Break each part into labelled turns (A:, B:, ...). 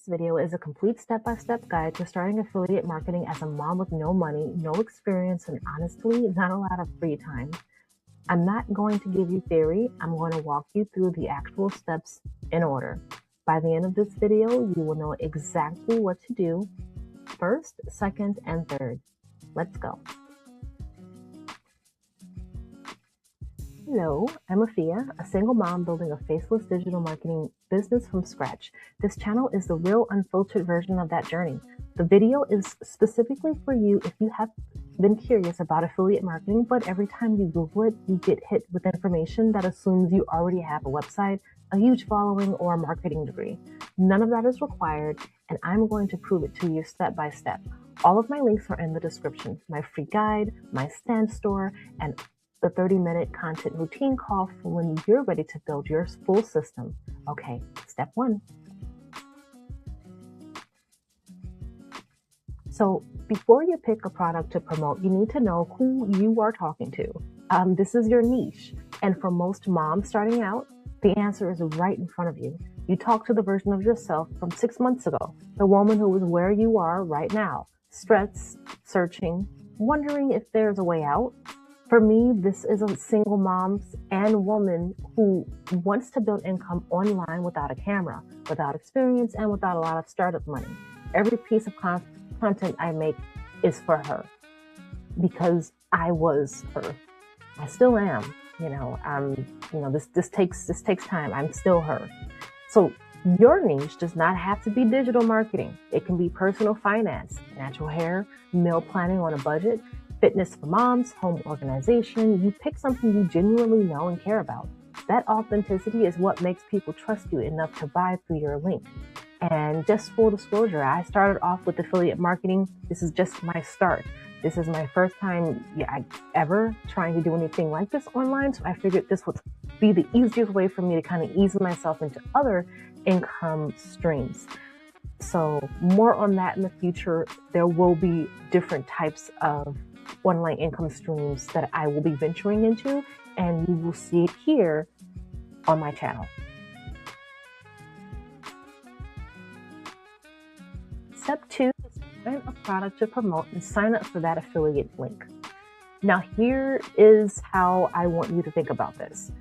A: video is a complete step-by-step guide to starting affiliate marketing as a mom with no money, no experience, and honestly, not a lot of free time. I'm not going to give you theory. I'm going to walk you through the actual steps in order. By the end of this video, you will know exactly what to do first, second, and third. Let's go. Hello, I'm Afiya, a single mom building a faceless digital marketing business from scratch. This channel is the real unfiltered version of that journey. The video is specifically for you if you have been curious about affiliate marketing, but every time you Google it, you get hit with information that assumes you already have a website, a huge following, or a marketing degree. None of that is required, and I'm going to prove it to you step by step. All of my links are in the description. My free guide, my stand store, and the 30-minute content routine call for when you're ready to build your full system. Okay, step one. So before you pick a product to promote, you need to know who you are talking to. This is your niche. And for most moms starting out, the answer is right in front of you. You talk to the version of yourself from 6 months ago, the woman who is where you are right now, stressed, searching, wondering if there's a way out. For me, this is a single mom and woman who wants to build income online without a camera, without experience, and without a lot of startup money. Every piece of content I make is for her because I was her. I still am. This takes time. I'm still her. So your niche does not have to be digital marketing. It can be personal finance, natural hair, meal planning on a budget, fitness for moms, home organization. You pick something you genuinely know and care about. That authenticity is what makes people trust you enough to buy through your link. And just full disclosure, I started off with affiliate marketing. This is just my start. This is my first time ever trying to do anything like this online. So I figured this would be the easiest way for me to kind of ease myself into other income streams. So more on that in the future. There will be different types of online income streams that I will be venturing into, and you will see it here on my channel. Step 2 is find a product to promote and sign up for that affiliate link. Now here is how I want you to think about this.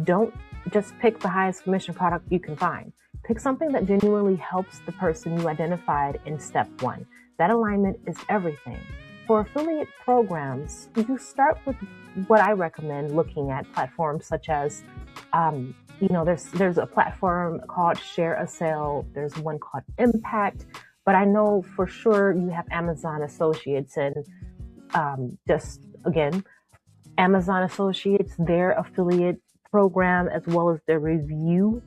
A: Don't just pick the highest commission product you can find. Pick something that genuinely helps the person you identified in step 1. That alignment is everything. For affiliate programs, you start with what I recommend looking at platforms such as, there's a platform called Share a Sale. There's one called Impact, but I know for sure you have Amazon Associates and Amazon Associates, their affiliate program as well as their review.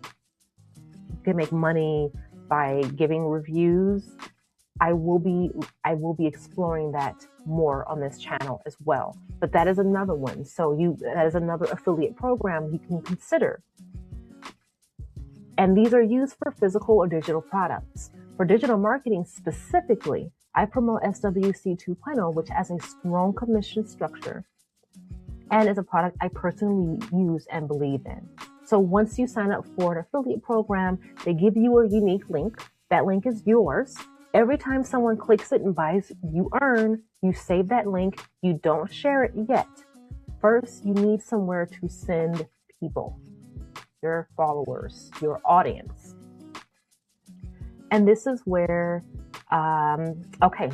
A: You can make money by giving reviews. I will be exploring that more on this channel as well. But that is another one. So that is another affiliate program you can consider. And these are used for physical or digital products. For digital marketing specifically, I promote SWC 2.0, which has a strong commission structure and is a product I personally use and believe in. So once you sign up for an affiliate program, they give you a unique link. That link is yours. Every time someone clicks it and buys, you earn. You save that link. You don't share it yet. First, you need somewhere to send people, your followers, your audience. And this is where,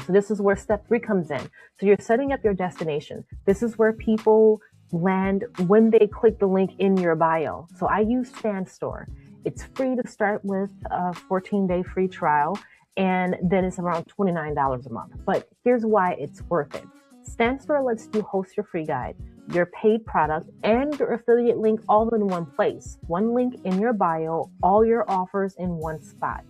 A: this is where step 3 comes in. So you're setting up your destination. This is where people land when they click the link in your bio. So I use Stand Store. It's free to start with a 14-day free trial. And then it's around $29 a month. But here's why it's worth it. Stand Store lets you host your free guide, your paid product, and your affiliate link all in one place. One link in your bio, all your offers in one spot.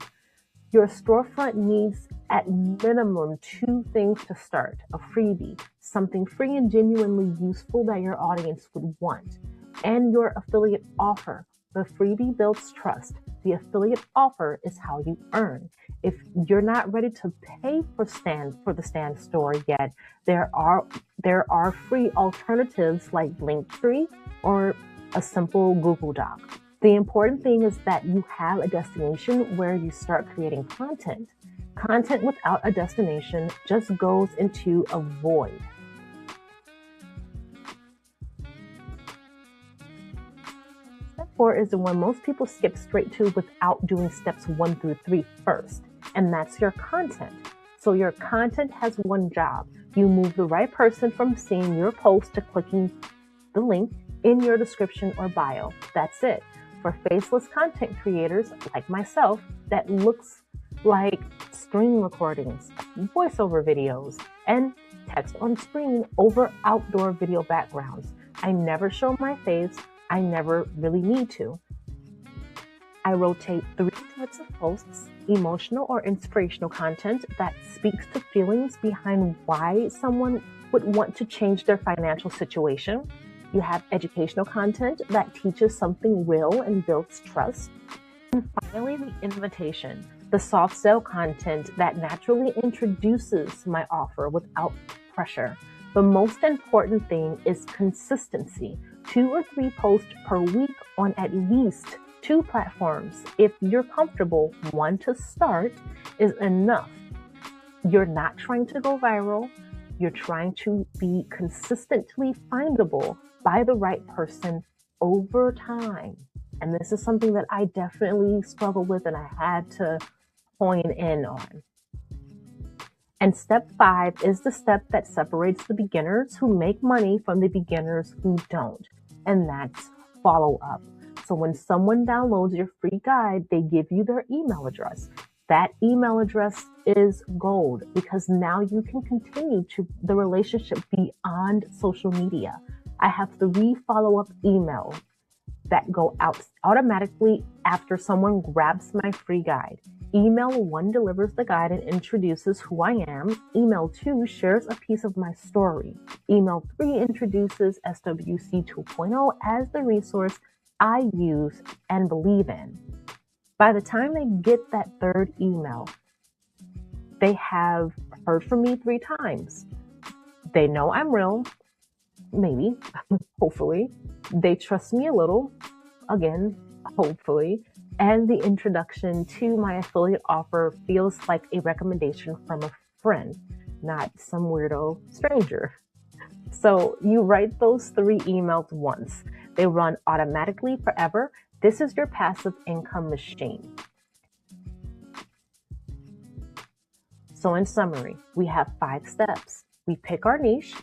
A: Your storefront needs at minimum 2 things to start: a freebie, something free and genuinely useful that your audience would want, and your affiliate offer. The freebie builds trust. The affiliate offer is how you earn. If you're not ready to pay for the Stand Store yet, there are free alternatives like Linktree or a simple Google Doc. The important thing is that you have a destination where you start creating content. Content without a destination just goes into a void. Step 4 is the one most people skip straight to without doing steps 1 through 3 first, and that's your content. So your content has one job. You move the right person from seeing your post to clicking the link in your description or bio. That's it. For faceless content creators like myself, that looks like screen recordings, voiceover videos, and text on screen over outdoor video backgrounds. I never show my face. I never really need to. I rotate 3 types of posts: emotional or inspirational content that speaks to feelings behind why someone would want to change their financial situation. You have educational content that teaches something real and builds trust. And finally, the invitation, the soft sell content that naturally introduces my offer without pressure. The most important thing is consistency. 2 or 3 posts per week on at least 2 platforms. If you're comfortable, 1 to start is enough. You're not trying to go viral. You're trying to be consistently findable by the right person over time. And this is something that I definitely struggle with and I had to hone in on. And step 5 is the step that separates the beginners who make money from the beginners who don't. And that's follow up. So when someone downloads your free guide, they give you their email address. That email address is gold because now you can continue to the relationship beyond social media. I have 3 follow-up emails that go out automatically after someone grabs my free guide. Email 1 delivers the guide and introduces who I am. Email 2 shares a piece of my story. Email 3 introduces SWC 2.0 as the resource I use and believe in. By the time they get that 3rd email, they have heard from me 3 times. They know I'm real, maybe, hopefully. They trust me a little, again, hopefully. And the introduction to my affiliate offer feels like a recommendation from a friend, not some weirdo stranger. So you write those 3 emails once. They run automatically forever. This is your passive income machine. So in summary, we have 5 steps. We pick our niche,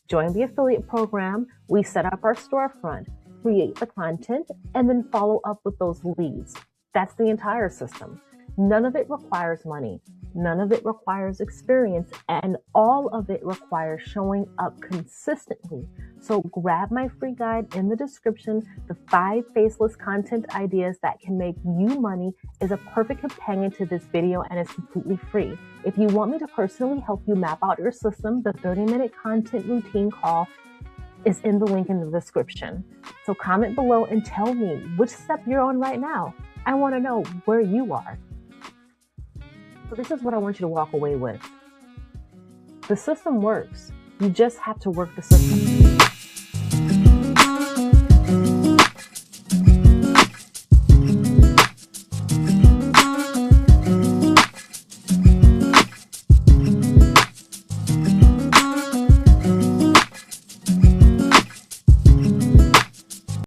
A: join the affiliate program, we set up our storefront, create the content, and then follow up with those leads. That's the entire system. None of it requires money. None of it requires experience, and all of it requires showing up consistently. So grab my free guide in the description. The 5 faceless content ideas that can make you money is a perfect companion to this video and is completely free. If you want me to personally help you map out your system, the 30-minute content routine call is in the link in the description. So comment below and tell me which step you're on right now. I want to know where you are. So this is what I want you to walk away with. The system works. You just have to work the system.